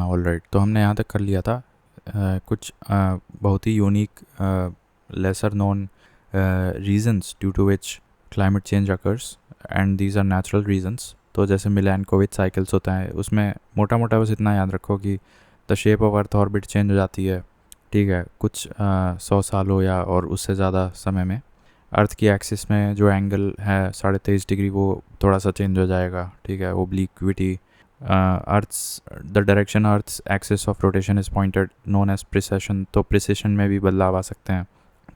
Alright, तो हमने यहाँ तक कर लिया था कुछ बहुत ही unique lesser known reasons due to which climate change occurs and these are natural reasons. तो जैसे मिलैनकोविच साइकिल्स होता है, उसमें मोटा मोटा बस इतना याद रखो कि the shape of earth orbit change हो जाती है, ठीक है, कुछ 100 सालों या और उससे ज़्यादा समय में। अर्थ की एक्सिस में जो एंगल है 23.5 डिग्री, वो थोड़ा सा चेंज हो जाएगा, ठीक है, obliquity. Earth's the direction earth's axis of rotation is pointed known as precession. तो प्रिसेशन में भी बदलाव आ सकते हैं।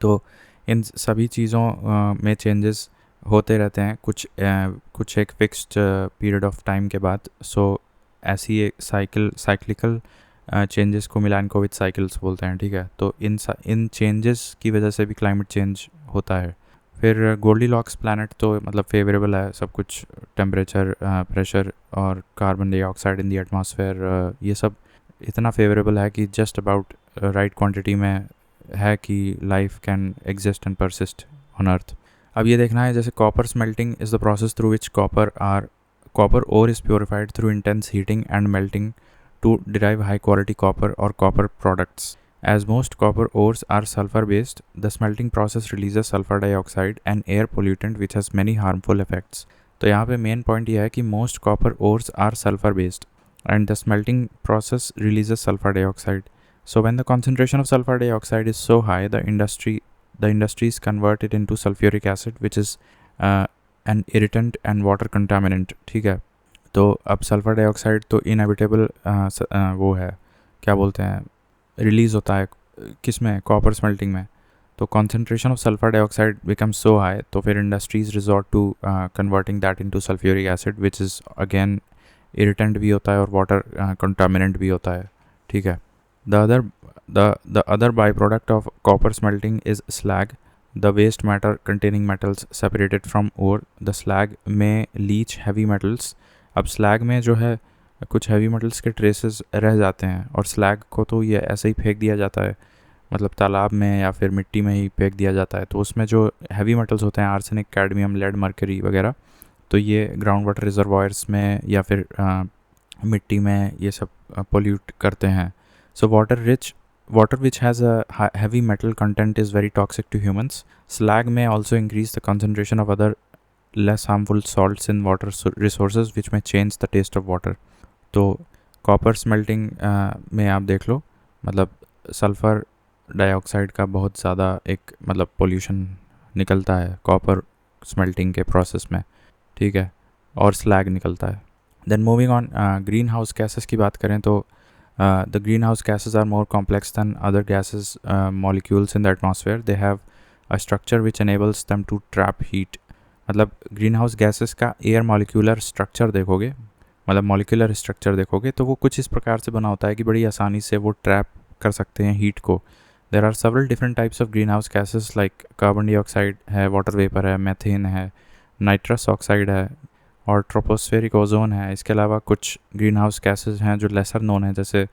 तो इन सभी चीज़ों में चेंजेस होते रहते हैं कुछ एक फिक्स्ड पीरियड ऑफ टाइम के बाद। सो ऐसी एक साइक्लिकल चेंजेस को मिलैनकोविच साइकिल्स बोलते हैं, ठीक है। तो इन चेंजेस की वजह से भी क्लाइमेट चेंज होता है। फिर गोल्डीलॉक्स प्लैनेट तो मतलब फेवरेबल है सब कुछ, टेम्परेचर, प्रेशर और carbon dioxide in the atmosphere, ये सब इतना फेवरेबल है कि जस्ट अबाउट राइट क्वांटिटी में है कि life can exist and persist on earth. अब ये देखना है, जैसे copper smelting is the process through which copper ore is purified through intense heating and melting to derive high quality copper or copper products. As most copper ores are sulfur based, the smelting process releases sulfur dioxide, an air pollutant which has many harmful effects. तो यहाँ पे main point यह है कि most copper ores are sulfur based and the smelting process releases sulfur dioxide. So when the concentration of sulfur dioxide is so high, the industries convert it into sulfuric acid, which is uh, an irritant and water contaminant, ठीक है। तो अब sulphur dioxide तो inevitable वो है, क्या बोलते हैं, रिलीज़ होता है किस में, कॉपर स्मेल्टिंग में। तो concentration of sulphur dioxide becomes so high, तो फिर industries resort to converting that into sulphuric acid which is again irritant भी होता है और वाटर कंटामिनेंट भी होता है, ठीक है। The other by product of copper smelting is slag, the waste matter containing metals separated from ore. The slag may leach heavy metals. अब स्लैग में जो है कुछ हैवी मेटल्स के ट्रेसेस रह जाते हैं, और स्लैग को तो ये ऐसे ही फेंक दिया जाता है, मतलब तालाब में या फिर मिट्टी में ही फेंक दिया जाता है। तो उसमें जो हैवी मेटल्स होते हैं, आर्सेनिक, कैडमियम, लेड, मर्करी वगैरह, तो ये ग्राउंड वाटर रिजर्वायर्स में या फिर मिट्टी में ये सब पोल्यूट करते हैं। So water which has a heavy metal content is very toxic to humans. Slag में also increase the concentration of other less harmful salts in water resources which may change the taste of water. तो copper smelting में आप देख लो, मतलब sulphur dioxide का बहुत ज़्यादा एक मतलब पोल्यूशन निकलता है कॉपर स्मेल्टिंग के प्रोसेस में, ठीक है, और स्लैग निकलता है। Then moving on, green house gases की बात करें तो the green house gases are more complex than other gases molecules in the atmosphere. They have a structure which enables them to trap heat। मतलब green house gases का air molecular structure देखोगे, मतलब molecular structure देखोगे, तो वो कुछ इस प्रकार से बना होता है कि बड़ी आसानी से वो ट्रैप कर सकते हैं हीट को। There are several different types of green house gases like carbon dioxide है, वाटर वेपर है, मैथेन है, नाइट्रस ऑक्साइड है और ट्रोपोस्फेरिक ओजोन है। इसके अलावा कुछ ग्रीन हाउस गैसेज हैं जो लेसर नोन है, जैसे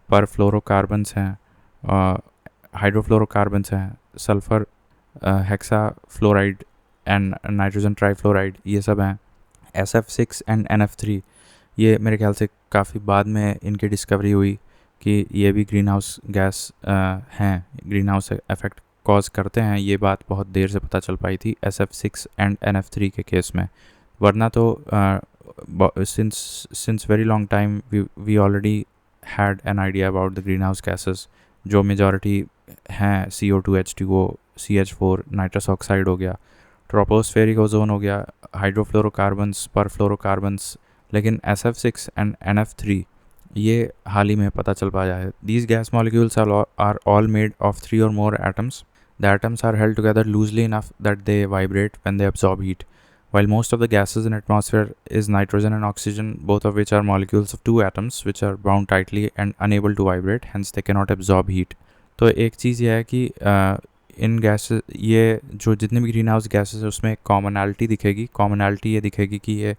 परफ्लोरोकार्बन्स हैं, हाइड्रोफ्लोरोकार्बन्स हैं, sulphur hexa fluoride and nitrogen trifluoride, ये सब हैं। SF6 एंड NF3, ये मेरे ख्याल से काफ़ी बाद में इनकी डिस्कवरी हुई कि ये भी ग्रीन हाउस गैस हैं, ग्रीन हाउस इफेक्ट कॉज करते हैं। ये बात बहुत देर से पता चल पाई थी SF6 एंड NF3 के केस में, वरना तो since very long time we already had an idea about the green house gases, जो मेजॉरिटी हैं CO2, H2O, CH4, nitrous oxide हो गया, ट्रोपोस्फेरिक ओजोन हो गया, हाइड्रोफ्लोरोकार्बन्स, परफ्लोरोकार्बन्स। लेकिन SF6 एंड NF3 ये हाल ही में पता चल पाया है। These gas molecules are all made of 3 or more atoms. The atoms are held together loosely enough that they vibrate when they absorb heat. While most of the gases in atmosphere is nitrogen and oxygen, both of which are molecules of 2 atoms which are bound tightly and unable to vibrate, hence they cannot absorb heat. तो एक चीज़ यह है कि इन gases, ये जो जितने भी green house gases है उसमें कॉमनैलिटी दिखेगी। कॉमनैलिटी ये दिखेगी कि ये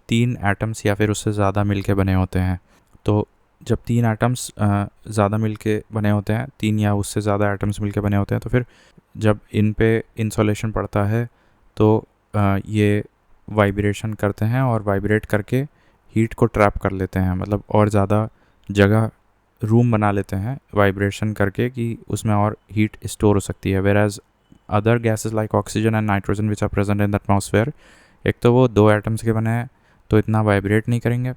3 एटम्स या फिर उससे ज़्यादा मिलके बने होते हैं। तो जब 3 एटम्स ज़्यादा मिलके बने होते हैं, 3 या उससे ज़्यादा एटम्स मिलके बने होते हैं, तो फिर जब इन पे इंसोलेशन पड़ता है तो ये वाइब्रेशन करते हैं और वाइब्रेट करके हीट को ट्रैप कर लेते हैं, मतलब और ज़्यादा जगह रूम बना लेते हैं वाइब्रेशन करके कि उसमें और हीट स्टोर हो सकती है, whereas other gases like oxygen and nitrogen which are present in the atmosphere, एक तो वो 2 एटम्स के बने हैं तो इतना वाइब्रेट नहीं करेंगे,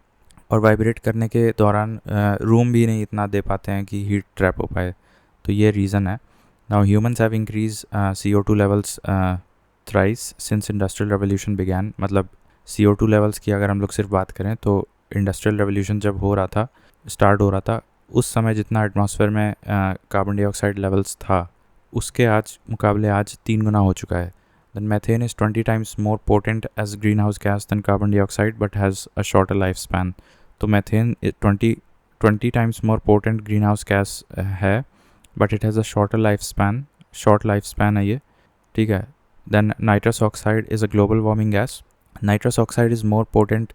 और वाइब्रेट करने के दौरान रूम भी नहीं इतना दे पाते हैं कि हीट ट्रैप हो पाए। तो ये रीज़न है। Now humans have increase CO2 levels thrice since industrial revolution began. मतलब CO2 लेवल्स की अगर हम लोग सिर्फ बात करें तो इंडस्ट्रियल रेवोल्यूशन जब स्टार्ट हो रहा था, उस समय जितना एटमॉस्फेयर में कार्बन डाइऑक्साइड लेवल्स था उसके आज मुकाबले आज 3 गुना हो चुका है। Then methane is 20 times more potent as greenhouse gas than carbon dioxide but has a shorter lifespan. तो methane 20 times more potent greenhouse gas है, but it has a shorter lifespan. Short lifespan है ये, ठीक है। Then nitrous oxide is a global warming gas. Nitrous oxide is more potent,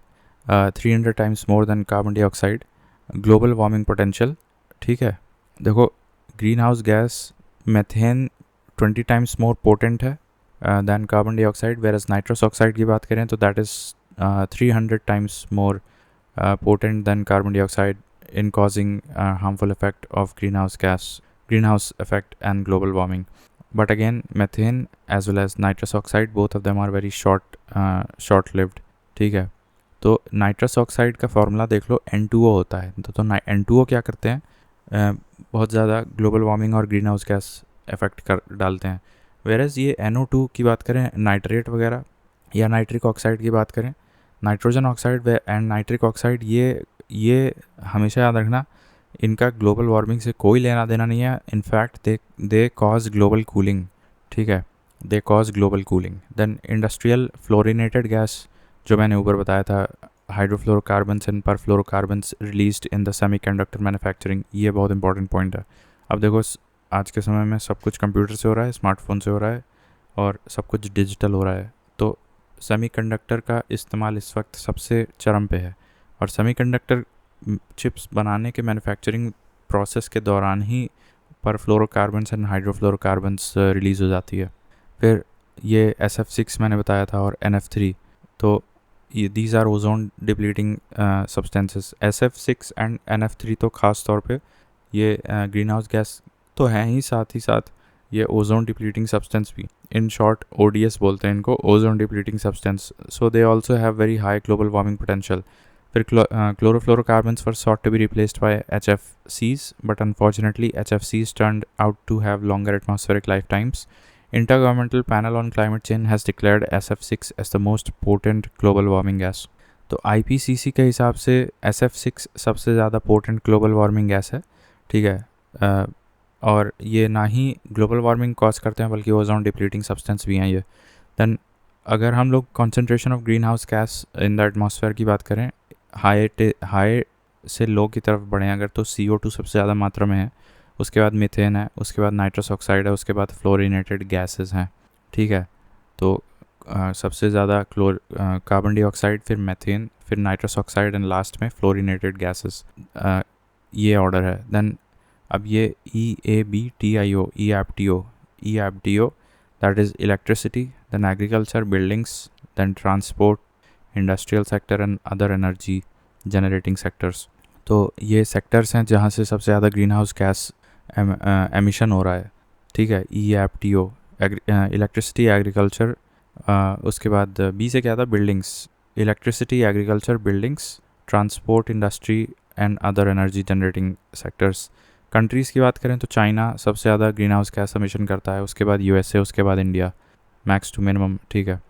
300 times more than carbon dioxide. Global warming potential, ठीक है। देखो greenhouse gas methane 20 times more potent है than carbon dioxide, whereas nitrous oxide की बात करें तो that is 300 times more potent than carbon dioxide in causing harmful effect of greenhouse effect and global warming. But again, methane as well as nitrous oxide, both of them are very short lived, ठीक है। तो nitrous oxide का formula देख लो, N2O होता है। तो N2O क्या करते हैं, बहुत ज़्यादा ग्लोबल वार्मिंग और ग्रीन हाउस गैस इफेक्ट कर डालते हैं। वेरस ये NO2 की बात करें, नाइट्रेट वगैरह या नाइट्रिक ऑक्साइड की बात करें, nitrogen oxide and nitric oxide, ये हमेशा याद रखना, इनका ग्लोबल वार्मिंग से कोई लेना देना नहीं है। In fact they cause global cooling, ठीक है, they cause global cooling. Then industrial fluorinated gas जो मैंने ऊपर बताया था, hydrofluorocarbons and perfluorocarbons released in the semiconductor manufacturing, ये बहुत इंपॉर्टेंट पॉइंट है। अब देखो आज के समय में सब कुछ कंप्यूटर से हो रहा है, स्मार्टफोन से हो रहा है और सब कुछ डिजिटल हो रहा है, तो सेमीकंडक्टर का इस्तेमाल इस वक्त सबसे चरम पे है। और सेमीकंडक्टर चिप्स बनाने के मैन्युफैक्चरिंग प्रोसेस के दौरान ही परफ्लोरोकार्बन्स एंड हाइड्रोफ्लोरोकार्बन्स रिलीज़ हो जाती है। फिर ये SF6 मैंने बताया था और NF3, तो ये these are ozone depleting substances. SF6 and NF3 तो ख़ास तौर पे ये ग्रीन हाउस गैस तो हैं ही साथ ये ओजोन डिप्लीटिंग सब्सटेंस भी, इन शॉर्ट ODS बोलते हैं इनको, ozone depleting substance. So they also have very high global warming potential. फिर chlorofluorocarbons were sought to be replaced by HFCs, but unfortunately HFCs turned out to have longer atmospheric lifetimes. Intergovernmental Panel on Climate Change has declared SF6 as the most potent global warming gas. तो IPCC के हिसाब से SF6 सबसे ज़्यादा potent global warming gas है, ठीक है। और ये ना ही ग्लोबल वार्मिंग कॉज करते हैं बल्कि ओजोन डिप्लीटिंग सब्सटेंस भी हैं ये। देन अगर हम लोग concentration of green house gas in the atmosphere की बात करें, हाई से लो की तरफ बढ़ें अगर, तो CO2 सबसे ज़्यादा मात्रा में है, उसके बाद मीथेन है, उसके बाद नाइट्रस ऑक्साइड है, उसके बाद फ्लोरिनेटेड गैसेस हैं, ठीक है। तो सबसे ज़्यादा कार्बन डाइऑक्साइड, फिर मीथेन, फिर नाइट्रस ऑक्साइड एंड लास्ट में फ्लोरिनेटेड गैसेस, ये ऑर्डर है। देन अब ये EABTIO that is electricity, then agriculture, buildings, then transport, industrial sector and other energy generating sectors. तो ये सेक्टर्स हैं जहाँ से सबसे ज़्यादा ग्रीन हाउस गैस एमिशन हो रहा है, ठीक है। EABTIO इलेक्ट्रिसिटी, एग्रीकल्चर, उसके बाद B से क्या था, buildings, electricity, agriculture, buildings, transport, industry and other energy generating sectors. Countries की बात करें तो चाइना सबसे ज़्यादा ग्रीन हाउस गैस एमिशन करता है, उसके बाद USA, उसके बाद इंडिया, मैक्स टू मिनिमम, ठीक है।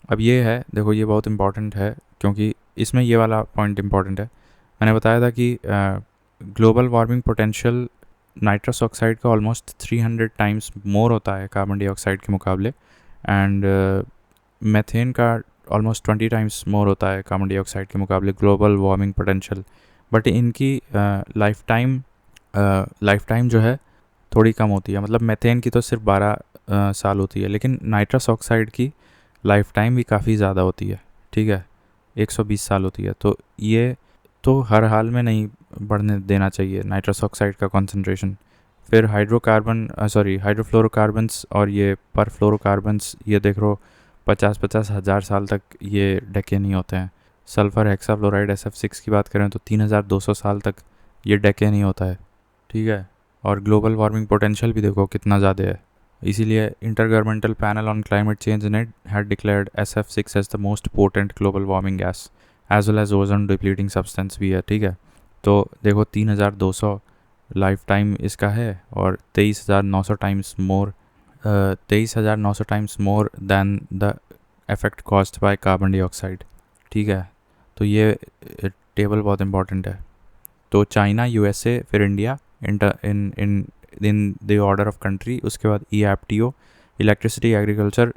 अब ये है, देखो ये बहुत इंपॉर्टेंट है क्योंकि इसमें ये वाला पॉइंट इंपॉर्टेंट है। मैंने बताया था कि global warming potential nitrous oxide का ऑलमोस्ट 300 टाइम्स मोर होता है कार्बन डाइऑक्साइड के मुकाबले, एंड मेथेन का ऑलमोस्ट 20 टाइम्स मोर होता है कार्बन डाइऑक्साइड के मुकाबले ग्लोबल वार्मिंग पोटेंशियल। बट इनकी लाइफ टाइम जो है थोड़ी कम होती है। मतलब मेथेन की तो सिर्फ 12 साल होती है, लेकिन नाइट्रस ऑक्साइड की लाइफ टाइम भी काफ़ी ज़्यादा होती है, ठीक है, 120 साल होती है। तो ये तो हर हाल में नहीं बढ़ने देना चाहिए नाइट्रस ऑक्साइड का कॉन्सेंट्रेशन। फिर हाइड्रोफ्लोरोकार्बन्स और ये परफ्लोरोकार्बन्स, ये देख लो 50-50 हज़ार साल तक ये डके नहीं होते हैं। सल्फ़र हेक्साफ्लोराइड SF6 की बात करें तो 3200 साल तक ये डके नहीं होता है, ठीक है, और ग्लोबल वार्मिंग पोटेंशियल भी देखो कितना ज़्यादा है। इसीलिए intergovernmental panel on climate change ने had declared SF6 as the most potent global warming gas as well as ozone depleting substance भी है। ठीक है, तो देखो 3200 लाइफ टाइम इसका है और 23,900 times more 23,900 times more than the effect caused by carbon dioxide. ठीक है, तो ये टेबल बहुत इंपॉर्टेंट है। तो चाइना, USA, फिर India in the order of country, उसके बाद EFTO, electricity, agriculture,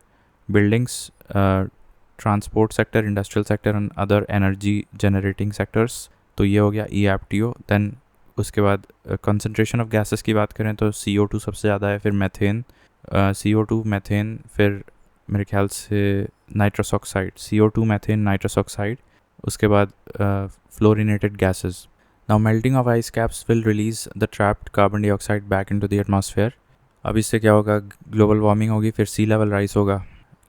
buildings, transport sector, industrial sector and other energy generating sectors. तो ये हो गया EFTO। देन उसके बाद कंसंट्रेशन ऑफ गैसेस की बात करें तो CO2 सबसे ज़्यादा है, फिर मैथेन, CO2, मैथेन, फिर मेरे ख्याल से nitrous oxide, CO2, methane, nitrous oxide, उसके बाद fluorinated gases. Now melting of ice caps will release the trapped carbon dioxide back into the atmosphere। अब इससे क्या होगा, ग्लोबल वार्मिंग होगी, फिर सी लेवल राइज होगा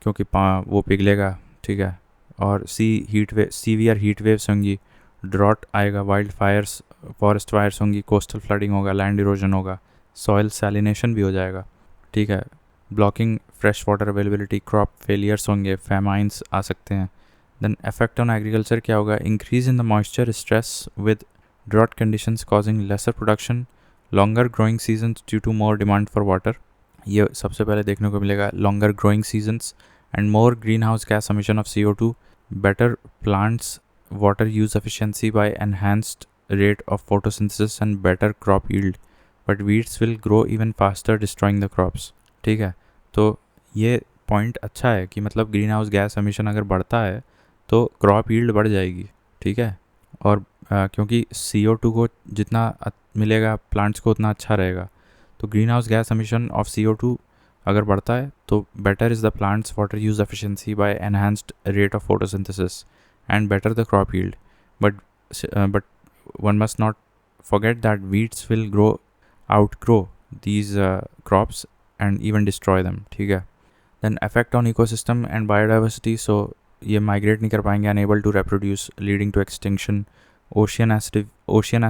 क्योंकि वो पिघलेगा। ठीक है, और सीवियर हीट वेव्स होंगी, ड्रॉट आएगा, वाइल्ड फायर्स, फॉरेस्ट फायर्स होंगी, कोस्टल फ्लडिंग होगा, लैंड इरोजन होगा, सॉइल सैलिनेशन भी हो जाएगा। ठीक है, blocking fresh water availability, crop failures होंगे, फेमाइंस आ सकते हैं। देन इफेक्ट ऑन एग्रीकल्चर क्या होगा, increase in the moisture stress with drought conditions causing lesser production, longer growing seasons due to more demand for water। ये सबसे पहले देखने को मिलेगा, longer growing seasons and more greenhouse gas emission of CO2, better plants water use efficiency by enhanced rate of photosynthesis and better crop yield, but weeds will grow even faster destroying the crops। ठीक है, तो ये point अच्छा है कि मतलब green house gas emission अगर बढ़ता है तो क्रॉप यील्ड बढ़ जाएगी। ठीक है, और क्योंकि CO2 को जितना मिलेगा प्लांट्स को उतना अच्छा रहेगा, तो green house gas emission of CO2 अगर बढ़ता है तो better is the plants water use efficiency by enhanced rate of photosynthesis and better the crop yield, but one must not forget that weeds will outgrow these crops and even destroy them। ठीक है, then effect on ecosystem and biodiversity, so ये migrate नहीं कर पाएंगे, unable to reproduce leading to extinction, ocean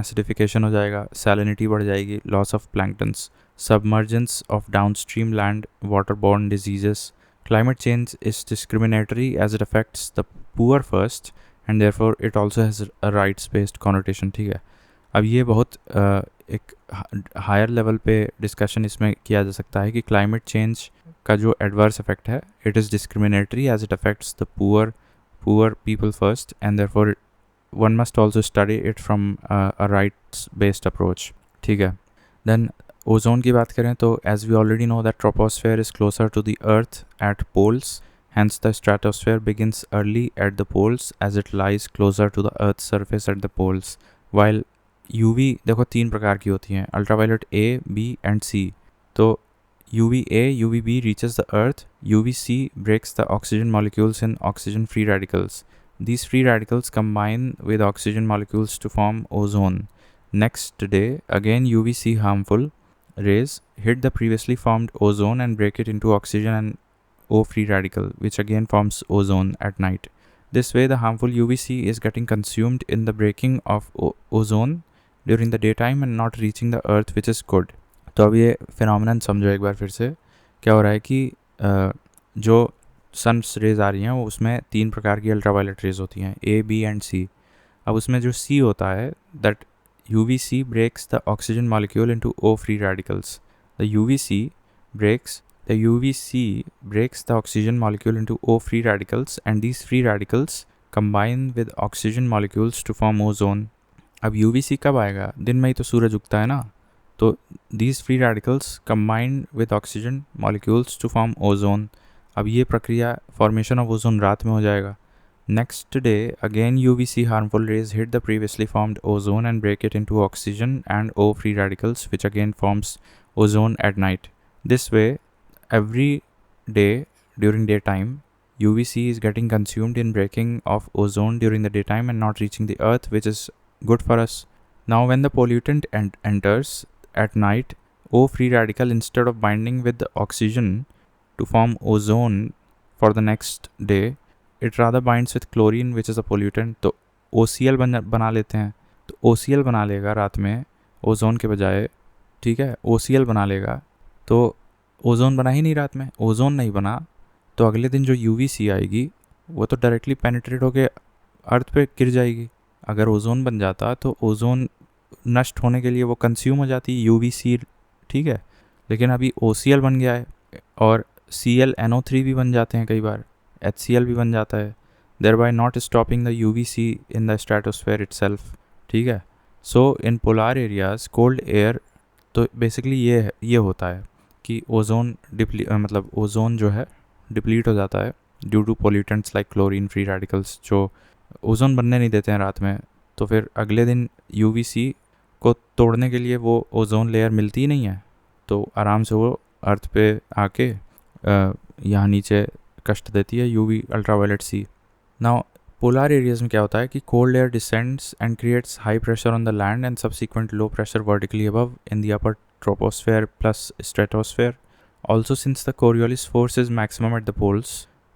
acidification हो जाएगा, salinity बढ़ जाएगी, loss of planktons, submergence of downstream land, waterborne diseases। Climate change is discriminatory as it affects the poor first and therefore it also has a rights based connotation। ठीक है, अब ये बहुत एक हायर लेवल पे discussion इसमें किया जा सकता है कि क्लाइमेट चेंज का जो एडवर्स इफेक्ट है, it is discriminatory as it affects the poor people first and therefore one must also study it from a rights based approach. ठीक है, देन ओजोन की बात करें तो as we already know that troposphere is closer to the earth at poles, hence the stratosphere begins early at the poles as it lies closer to the earth's surface at the poles, while UV देखो 3 प्रकार की होती हैं, ultraviolet A, B and C। तो UVA, UVB reaches the earth, UVC breaks the oxygen molecules in oxygen free radicals। These free radicals combine with oxygen molecules to form ozone। Next day again UVC harmful rays hit the previously formed ozone and break it into oxygen and O free radical, which again forms ozone at night। This way the harmful UVC is getting consumed in the breaking of ozone during the daytime and not reaching the earth, which is good। तो अब ये phenomenon समझो एक बार फिर से, क्या हो रहा है कि जो सन रेज आ रही हैं वो उसमें 3 प्रकार की अल्ट्रावायलेट रेज होती हैं, A, B एंड C। अब उसमें जो C होता है, that UVC breaks the oxygen molecule into O free radicals। The UVC breaks the oxygen molecule into O free radicals and these free radicals combine with oxygen molecules to form ozone। अब UVC कब आएगा, दिन में ही तो सूरज उगता है ना, तो these free radicals combine with oxygen molecules to form ozone। अब ये प्रक्रिया formation of ozone रात में हो जाएगा। Next day again UVC harmful rays hit the previously formed ozone and break it into oxygen and O free radicals, which again forms ozone at night। This way every day during daytime UVC is getting consumed in breaking of ozone during the daytime and not reaching the earth, which is good for us। Now when the pollutant enters at night, O free radical instead of binding with the oxygen to form ozone for the next day, it rather binds with chlorine, which is a pollutant। तो OCl बना लेते हैं, तो OCl बना लेगा रात में ozone के बजाय, ठीक है, OCl बना लेगा, तो ओजोन बना ही नहीं रात में, ओजोन नहीं बना तो अगले दिन जो UVC आएगी वो तो डायरेक्टली पेनिट्रेट होके अर्थ पे गिर जाएगी। अगर ओजोन बन जाता तो ओजोन नष्ट होने के लिए वो कंज्यूम हो जाती UVC, ठीक है। लेकिन अभी OCl बन गया है और ClNO3 भी बन जाते हैं कई बार, HCl भी बन जाता है, thereby not stopping the UVC in the stratosphere itself, ठीक है। सो इन पोलार एरियाज कोल्ड एयर, तो बेसिकली ये होता है कि ओजोन मतलब ओजोन जो है डिप्लीट हो जाता है due to pollutants like chlorine free radicals, जो ओजोन बनने नहीं देते हैं रात में। तो फिर अगले दिन UVC को तोड़ने के लिए वो ओजोन लेयर मिलती ही नहीं है, तो आराम से वो अर्थ पे आके यहाँ नीचे कष्ट देती है UV ultraviolet C। Now polar areas में क्या होता है कि cold air descends and creates high pressure on the land and subsequent low pressure vertically above in the upper troposphere plus stratosphere. Also since the Coriolis force is maximum at the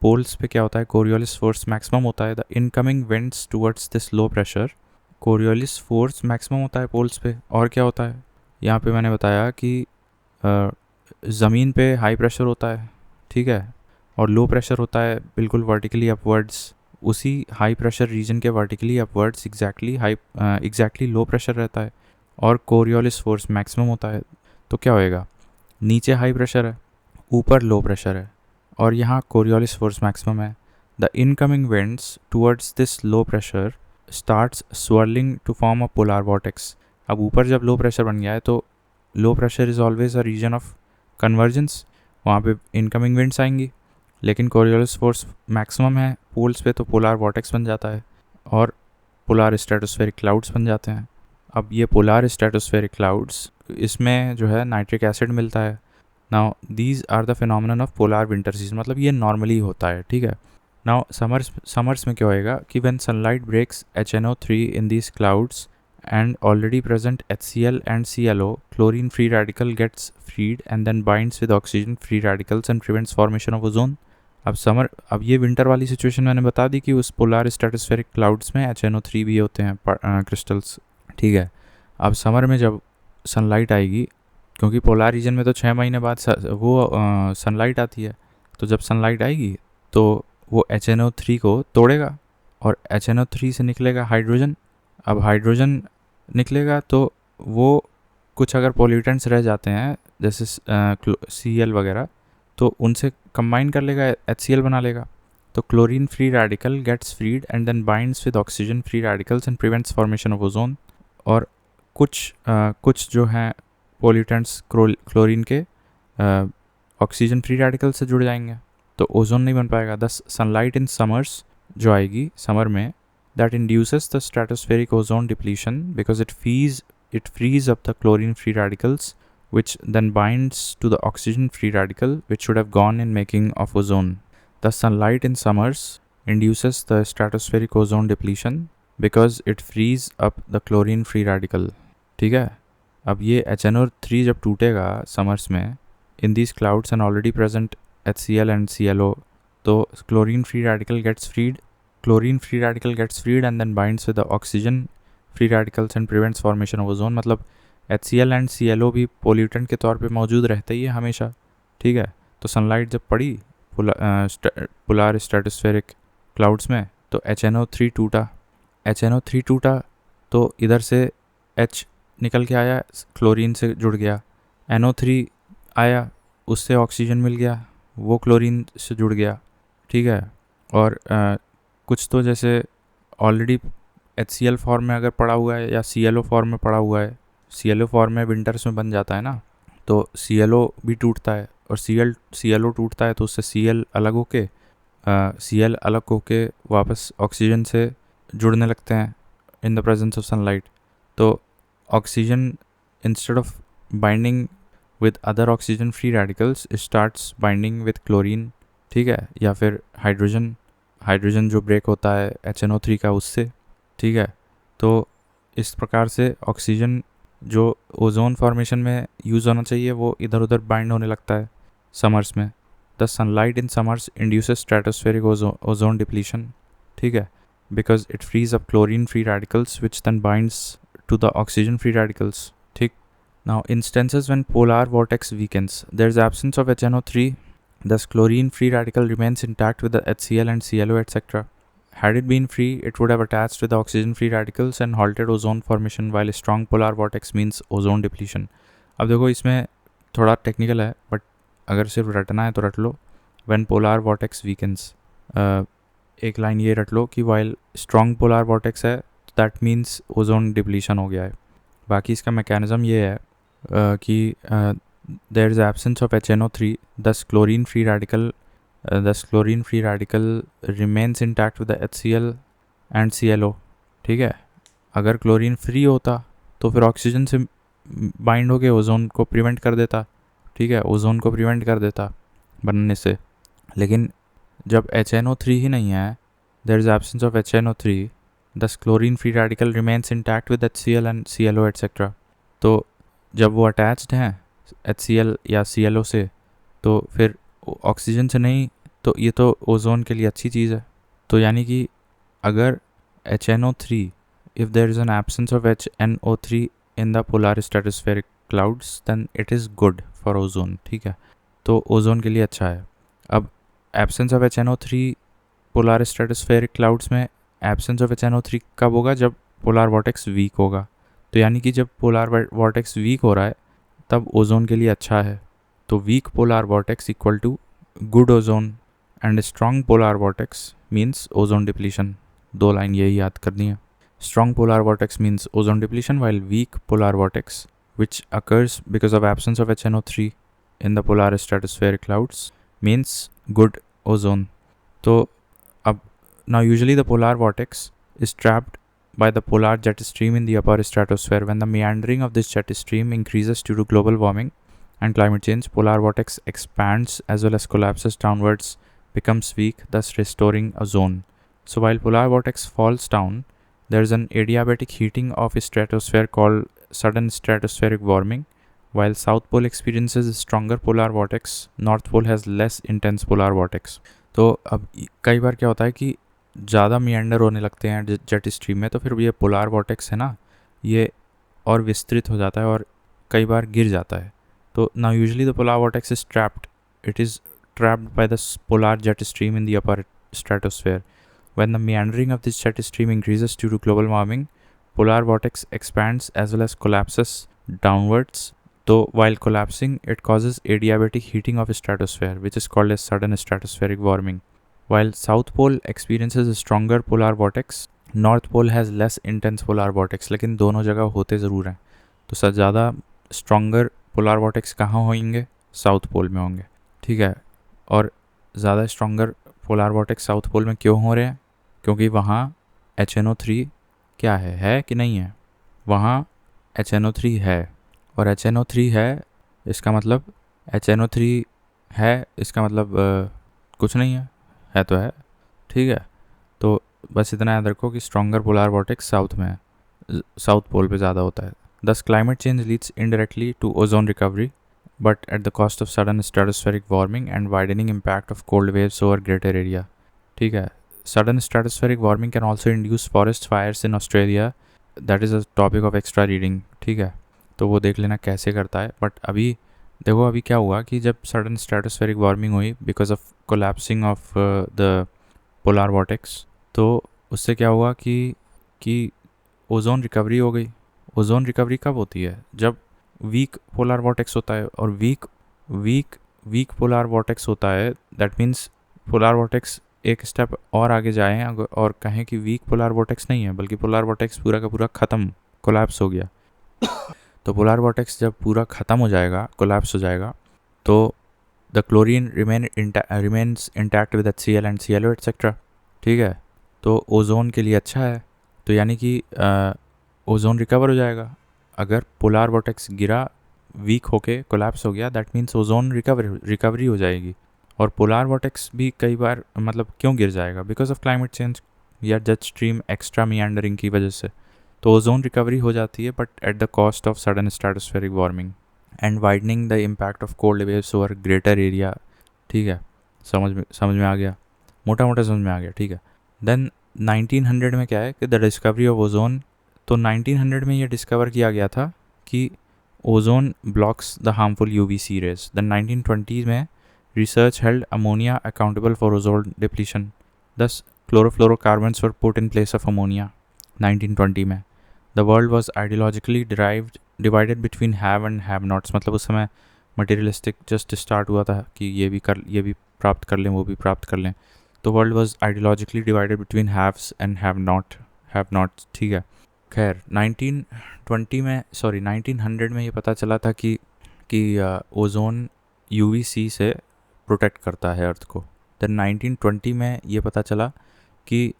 poles पे क्या होता है, Coriolis force maximum होता है, the incoming winds towards this low pressure, Coriolis force maximum होता है poles पे। और क्या होता है, यहाँ पे मैंने बताया कि ज़मीन पे हाई प्रेशर होता है, ठीक है, और लो प्रेशर होता है बिल्कुल वर्टिकली अपवर्ड्स, उसी हाई प्रेशर रीजन के vertically upwards exactly low pressure रहता है और कोरियोलिस फोर्स मैक्सिमम होता है। तो क्या होएगा, नीचे हाई प्रेशर है, ऊपर लो प्रेशर है और यहाँ कोरियोलिस फोर्स मैक्सिमम है। The incoming winds towards this low pressure starts swirling to form a polar vortex. अब ऊपर जब लो प्रेशर बन गया है तो low pressure is always a region of convergence, वहाँ पे इनकमिंग विंड्स आएंगी, लेकिन कोरियोलिस फोर्स मैक्सिमम है पोल्स पे, तो पोलार वॉर्टेक्स बन जाता है और पोलार स्ट्रेटोस्फेरिक क्लाउड्स बन जाते हैं। अब ये पोलार स्ट्रेटोस्फेरिक क्लाउड्स, इसमें जो है नाइट्रिक एसिड मिलता है। Now these are the phenomenon of polar winter season, मतलब ये नॉर्मली होता है, ठीक है। नाउ समर्स में क्या होएगा कि when sunlight breaks HNO3 in these clouds and already present HCl and ClO, chlorine free radical gets freed and then binds with oxygen free radicals and prevents formation of ozone। अब ये winter वाली situation मैंने बता दी कि उस polar stratospheric clouds में HNO3 भी होते हैं क्रिस्टल्स, ठीक है। अब समर में जब सनलाइट आएगी, क्योंकि पोलार रीजन में तो 6 महीने बाद वो सनलाइट आती है, तो जब सनलाइट आएगी तो वो HNO3 को तोड़ेगा और HNO3 से निकलेगा हाइड्रोजन। अब हाइड्रोजन निकलेगा तो वो कुछ अगर पोल्यूटेंट्स रह जाते हैं जैसे Cl वगैरह, तो उनसे कंबाइन कर लेगा, HCl बना लेगा। तो chlorine free radical gets freed and then binds with oxygen free radicals and prevents formation of ozone. और कुछ जो हैं पोल्यूटेंट्स क्लोरीन के ऑक्सीजन फ्री रेडिकल से जुड़ जाएंगे, तो ओजोन नहीं बन पाएगा। दस सनलाइट इन समर्स जो आएगी समर में, that induces the stratospheric ozone depletion because it frees up the chlorine free radicals, which then binds to the oxygen free radical which should have gone in making of ozone. The sunlight in summers induces the stratospheric ozone depletion because it frees up the chlorine free radical, ठीक है। अब ये HNO3 जब टूटेगा summers में in these clouds and already present HCl and ClO, तो chlorine free radical gets freed and then binds with the oxygen free radicals and prevents formation of ozone। मतलब HCl and ClO भी pollutant के तौर पे मौजूद रहते ही है हमेशा, ठीक है। तो सनलाइट जब पड़ी पोलार स्ट्रेटोस्फेरिक क्लाउड्स में तो HNO3 टूटा तो इधर से H निकल के आया, क्लोरीन से जुड़ गया, NO3 आया, उससे ऑक्सीजन मिल गया, वो क्लोरीन से जुड़ गया, ठीक है। और कुछ तो जैसे ऑलरेडी HCl फॉर्म में अगर पड़ा हुआ है या ClO फॉर्म में पड़ा हुआ है, ClO फॉर्म में विंटर्स में बन जाता है ना, तो ClO भी टूटता है और ClO टूटता है तो उससे Cl अलग होके वापस ऑक्सीजन से जुड़ने लगते हैं in the presence of sunlight. तो oxygen instead of binding with other oxygen free radicals starts binding with chlorine, ठीक है, या फिर हाइड्रोजन जो ब्रेक होता है HNO3 का उससे, ठीक है। तो इस प्रकार से ऑक्सीजन जो ओजोन फॉर्मेशन में यूज़ होना चाहिए वो इधर उधर बाइंड होने लगता है समर्स में। The sunlight in summers induces stratospheric ozone depletion, ठीक है, because it frees up chlorine free radicals which then binds to the oxygen free radicals, ठीक। Now, instances when polar vortex weakens, there is absence of HNO3, thus chlorine free radical remains intact with the HCl and ClO, etc. Had it been free, it would have attached with the oxygen free radicals and halted ozone formation, while a strong polar vortex means ozone depletion. अब देखो इसमें थोड़ा technical है, but अगर सिर्फ रटना है तो रट लो. When polar vortex weakens, एक लाइन ये रट लो कि while strong polar vortex है, that means ozone depletion हो गया है. बाकी इसका मैकेनिज्म ये है कि there is absence of HNO3, thus chlorine free radical remains intact with the HCl and ClO. ठीक है, अगर क्लोरीन फ्री होता तो फिर ऑक्सीजन से बाइंड होके ओजोन को प्रिवेंट कर देता. ठीक है, ओजोन को प्रिवेंट कर देता बनने से. लेकिन जब HNO3 ही नहीं है, there is absence of HNO3, thus chlorine free radical remains intact with HCl and ClO, etc. तो जब वो अटैच्ड हैं HCl या ClO से, तो फिर ऑक्सीजन से नहीं, तो ये तो ओजोन के लिए अच्छी चीज़ है. तो यानी कि अगर HNO3, if there is an absence of HNO3 in the polar stratospheric clouds, then it is good for ozone. ठीक है, तो ओजोन के लिए अच्छा है. अब absence of HNO3 polar stratospheric clouds में absence of HNO3 कब होगा? जब polar vortex weak होगा. तो यानी कि जब polar vortex weak हो रहा है तब ओजोन के लिए अच्छा है. तो weak polar vortex equal to good ozone and strong polar vortex means ozone depletion. दो लाइन यही याद करनी है. Strong polar vortex means ozone depletion, while weak polar vortex, which occurs because of absence of HNO3 in the polar stratospheric clouds, means good ozone. So, now usually the polar vortex is trapped by the polar jet stream in the upper stratosphere. When the meandering of this jet stream increases due to global warming and climate change, polar vortex expands as well as collapses downwards, becomes weak, thus restoring ozone. So while polar vortex falls down, there is an adiabatic heating of a stratosphere called sudden stratospheric warming. While South Pole experiences a stronger polar vortex, North Pole has less intense polar vortex. तो अब कई बार क्या होता है कि ज़्यादा meander होने लगते हैं जेट स्ट्रीम में, तो फिर ये पोलार वॉर्टेक्स है ना, ये और विस्तृत हो जाता है और कई बार गिर जाता है. तो now usually the polar vortex is trapped, it is trapped by the polar jet stream in the upper stratosphere. When the meandering of this jet stream increases due to global warming, polar vortex expands as well as collapses downwards. Though while collapsing, it causes adiabatic heating of a stratosphere, which is called as sudden stratospheric warming. While South Pole experiences a stronger polar vortex, North Pole has less intense polar vortex. लेकिन दोनों जगह होते ज़रूर हैं. तो सबसे ज़्यादा stronger polar vortex कहाँ होंगे? South Pole में होंगे. ठीक है, और ज़्यादा stronger polar vortex South Pole में क्यों हो रहे हैं? क्योंकि वहाँ HNO3 क्या है कि नहीं है? वहाँ HNO3 है, और HNO3 है इसका मतलब HNO3 है इसका मतलब कुछ नहीं है तो है. ठीक है, तो बस इतना याद रखो कि स्ट्रॉन्गर पोलार वॉर्टेक्स साउथ में है, साउथ पोल पे ज़्यादा होता है. Thus climate change leads indirectly to ozone recovery, but at the cost of sudden stratospheric warming and widening impact of cold waves over greater area. ठीक है, sudden stratospheric warming can also induce forest fires in Australia. That is a topic of extra reading. ठीक है, तो वो देख लेना कैसे करता है. बट अभी देखो अभी क्या हुआ कि जब सडन स्ट्रेटोस्फेरिक वार्मिंग हुई because of collapsing of the polar vortex, तो उससे क्या हुआ कि ओजोन रिकवरी हो गई. ओजोन रिकवरी कब होती है? जब वीक पोलार वॉर्टेक्स होता है, और वीक पोलार वॉर्टेक्स होता है. दैट मीन्स पोलार वॉर्टेक्स एक स्टेप और आगे जाएं और कहें कि वीक पोलार वॉर्टेक्स नहीं है, बल्कि पोलार वॉर्टेक्स पूरा का पूरा ख़त्म, कोलैप्स हो गया. तो पोलार वॉर्टेक्स जब पूरा ख़त्म हो जाएगा, कोलैप्स हो जाएगा, तो the chlorine remains intact with HCl and ClO etcetera. ठीक है, तो ओजोन के लिए अच्छा है. तो यानी कि ओजोन रिकवर हो जाएगा. अगर पोलार वॉर्टेक्स गिरा, वीक होके कोलैप्स हो गया, दैट मीन्स ओजोन रिकवरी हो जाएगी. और पोलार वॉर्टेक्स भी कई बार मतलब क्यों गिर जाएगा? बिकॉज ऑफ क्लाइमेट चेंज या जेट स्ट्रीम एक्स्ट्रा मियंडरिंग की वजह से. तो ओजोन रिकवरी हो जाती है, but at the cost of sudden stratospheric warming and widening the impact of cold waves over greater area. ठीक है, समझ में आ गया, मोटा मोटा समझ में आ गया. ठीक है, देन 1900 में क्या है कि द डिस्कवरी ऑफ ओजोन. तो 1900 में ये डिस्कवर किया गया था कि ozone blocks the harmful UVC rays. The 1920s में research held ammonia accountable for ozone depletion. Thus, chlorofluorocarbons were put in place of ammonia. 1920 में the world was ideologically divided between have and have nots. मतलब उस समय materialistic just start हुआ था कि ये भी प्राप्त कर लें, वो भी प्राप्त कर लें. तो world was ideologically divided between haves and have nots. ठीक है. खैर 1900 में ये पता चला था कि ओजोन UVC से प्रोटेक्ट करता है अर्थ को. देन 1920 में ये पता चला कि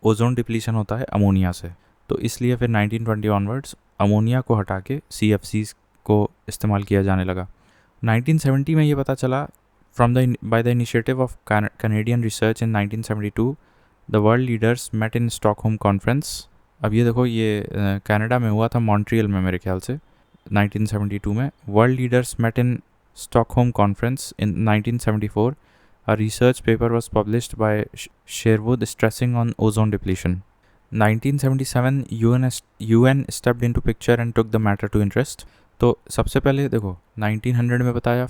ओजोन डिप्लीशन होता है अमोनिया से. तो इसलिए फिर 1920 ऑनवर्ड्स अमोनिया को हटा के CFCs को इस्तेमाल किया जाने लगा. 1970 में ये पता चला by the initiative of Canadian research in 1972, the world leaders met in Stockholm conference. अब ये देखो, ये कनाडा में हुआ था, मॉन्ट्रियल में मेरे ख्याल से 1972 में. World leaders met in Stockholm Conference in 1974. A research paper was published by Sherwood stressing on ozone depletion. 1977 UN stepped into picture and took the matter to interest. तो सबसे पहले देखो 1900 में बताया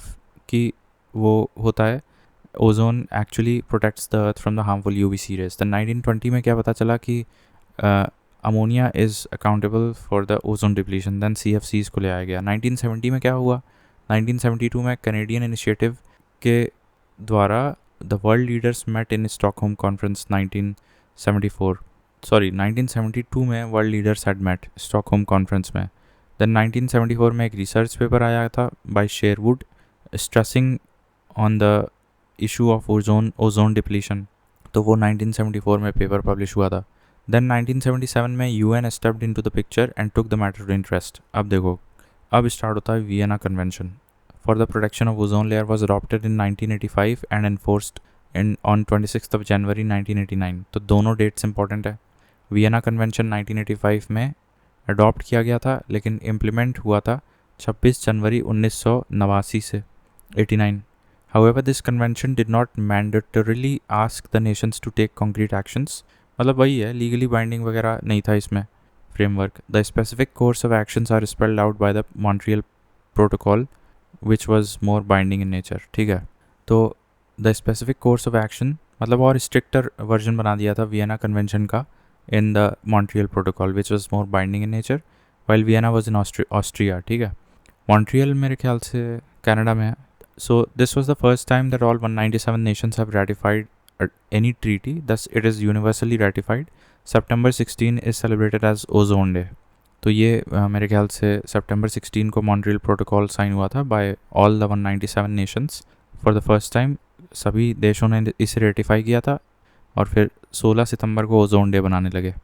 कि वो होता है, ozone actually protects the earth from the harmful UVC rays. तो 1920 में क्या पता चला कि ammonia is accountable for the ozone depletion. Then CFCs को ले आया गया. 1970 में क्या हुआ, 1972 में कैनेडियन इनिशिएटिव के द्वारा the world leaders met in Stockholm conference. 1972 में world leaders had met Stockholm conference में. देन 1974 में एक रिसर्च पेपर आया था by Sherwood stressing on the issue of ozone depletion. तो वो 1974 में पेपर पब्लिश हुआ था. देन 1977 में UN stepped into the picture and took the matter to interest. अब देखो, अब स्टार्ट होता है Vienna convention for the protection of ozone layer was adopted in 1985 and enforced on 26 January 1989. तो दोनों डेट्स इंपॉर्टेंट है. वियना कन्वेंशन 1985 में adopt किया गया था, लेकिन इम्प्लीमेंट हुआ था 26 जनवरी 1989 से 89. However, this convention did not mandatorily ask the nations to take concrete actions. मतलब वही है, लीगली बाइंडिंग वगैरह नहीं था इसमें framework. The specific course of actions are spelled out by the Montreal Protocol, which was more binding in nature. ठीक है. तो the specific course of action मतलब और stricter version बना दिया था वियना कन्वेंशन का in the Montreal Protocol, which was more binding in nature, while Vienna was in Austria. ठीक है. Montreal मेरे ख्याल से कनाडा में है. So this was the first time that all 197 nations have ratified any treaty. Thus it is universally ratified. September 16 is celebrated as Ozone Day. तो ये मेरे ख्याल से September 16 को Montreal Protocol साइन हुआ था by all the 197 nations. For the first time सभी देशों ने इसे रेटिफाई किया था और फिर 16 सितंबर को ओजोन डे बनाने लगे.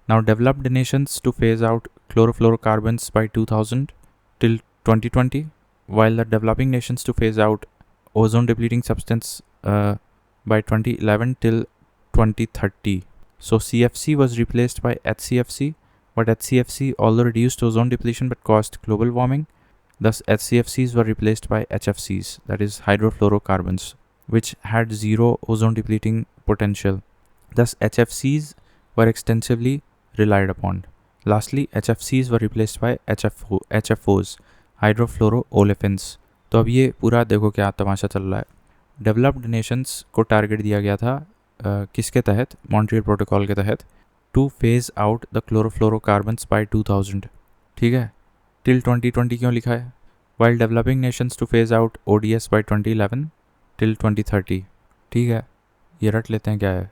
Now developed nations to phase out chlorofluorocarbons by 2000 till 2020, while the developing nations to phase out ozone depleting substance by 2011 till 2030. So CFC was replaced by HCFC, but HCFC although reduced ozone depletion but caused global warming. Thus HCFCs were replaced by HFCs, that is hydrofluorocarbons, which had zero ozone depleting potential. Thus HFCs were extensively relied upon. Lastly, HFCs were replaced by HFOs, हाइड्रोफ्लोरोओलेफिन्स. तो अब ये पूरा देखो क्या तमाशा चल रहा है. Developed Nations को टारगेट दिया गया था किसके तहत, मॉन्ट्रियल प्रोटोकॉल के तहत, to phase out the chlorofluorocarbons by 2000. ठीक है. टिल 2020 क्यों लिखा है? While developing nations to phase out ODS by 2011 till 2030. ठीक है, ये रट लेते हैं क्या है.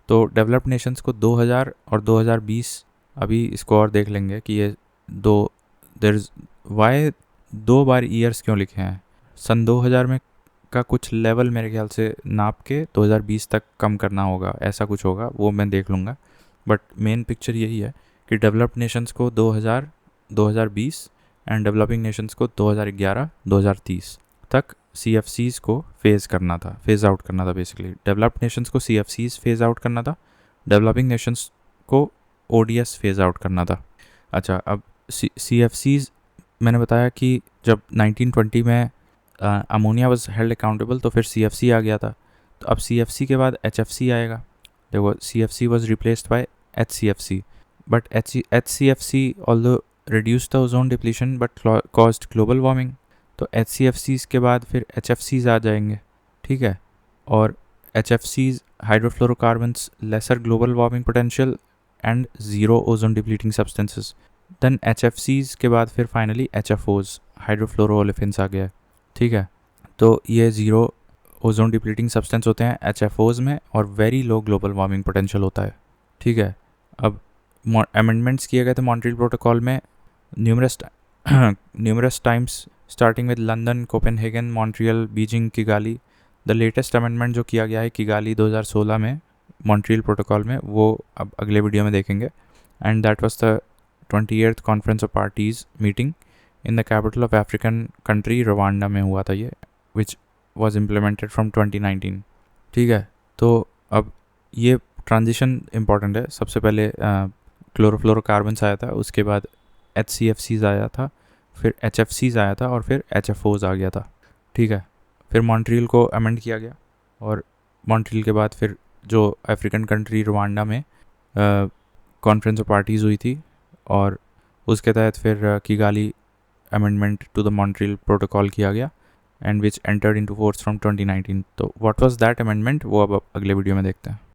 तो डेवलप्ड नेशंस को 2000 और 2020, अभी इसको और देख लेंगे कि ये दो बार ईयर्स क्यों लिखे हैं. सन 2000 में का कुछ लेवल मेरे ख्याल से नाप के 2020 तक कम करना होगा, ऐसा कुछ होगा, वो मैं देख लूँगा. बट मेन पिक्चर यही है कि डेवलप्ड नेशंस को 2020 एंड डेवलपिंग नेशंस को 2011-2030 तक CFCs को फेज आउट करना था बेसिकली. डेवलप्ड नेशंस को CFCs फेज आउट करना था, डेवलपिंग नेशंस को ODS फेज आउट करना था. अच्छा, अब CFCs मैंने बताया कि जब 1920 में अमोनिया वाज हेल्ड अकाउंटेबल तो फिर CFC आ गया था. तो अब CFC के बाद HFC आएगा. देखो, CFC was replaced by HCFC, but HCFC although reduce the ozone depletion but caused global warming. तो HCFCs के बाद फिर HFCs आ जाएंगे, ठीक है। और HFCs hydrofluorocarbons lesser global warming potential and zero ozone depleting substances. Then HFCs के बाद फिर फाइनली HFOs हाइड्रोफ्लोरोओलेफिन्स आ गया, ठीक है। तो ये ज़ीरो ओजोन डिप्लीटिंग सब्सटेंस होते हैं HFOs में और very low global warming potential होता है, ठीक है। अब अमेंडमेंट्स किए गए थे मॉन्ट्रियल प्रोटोकॉल में numerous times starting with London, Copenhagen, Montreal, Beijing, Kigali. The latest amendment जो किया गया है किगाली 2016 में मॉन्ट्रियल प्रोटोकॉल में, वो अब अगले वीडियो में देखेंगे। And that was the 28th conference of parties meeting in the capital of African country Rwanda में हुआ था ये, विच वॉज इम्प्लीमेंटेड फ्रॉम 2019, ठीक है। तो अब ये ट्रांजिशन इम्पॉर्टेंट है। सबसे पहले क्लोरोफ्लोरोकार्बन्स आया था, उसके बाद HCFCs आया था, फिर HFCs आया था और फिर HFOs आ गया था, ठीक है। फिर मॉन्ट्रियल को अमेंड किया गया और मॉन्ट्रियल के बाद फिर जो अफ्रीकन कंट्री रवांडा में कॉन्फ्रेंस ऑफ पार्टीज़ हुई थी और उसके तहत फिर Kigali amendment to the Montreal protocol किया गया and which entered into force from 2019। तो व्हाट वाज दैट अमेंडमेंट, वो अब अगले वीडियो में देखते हैं।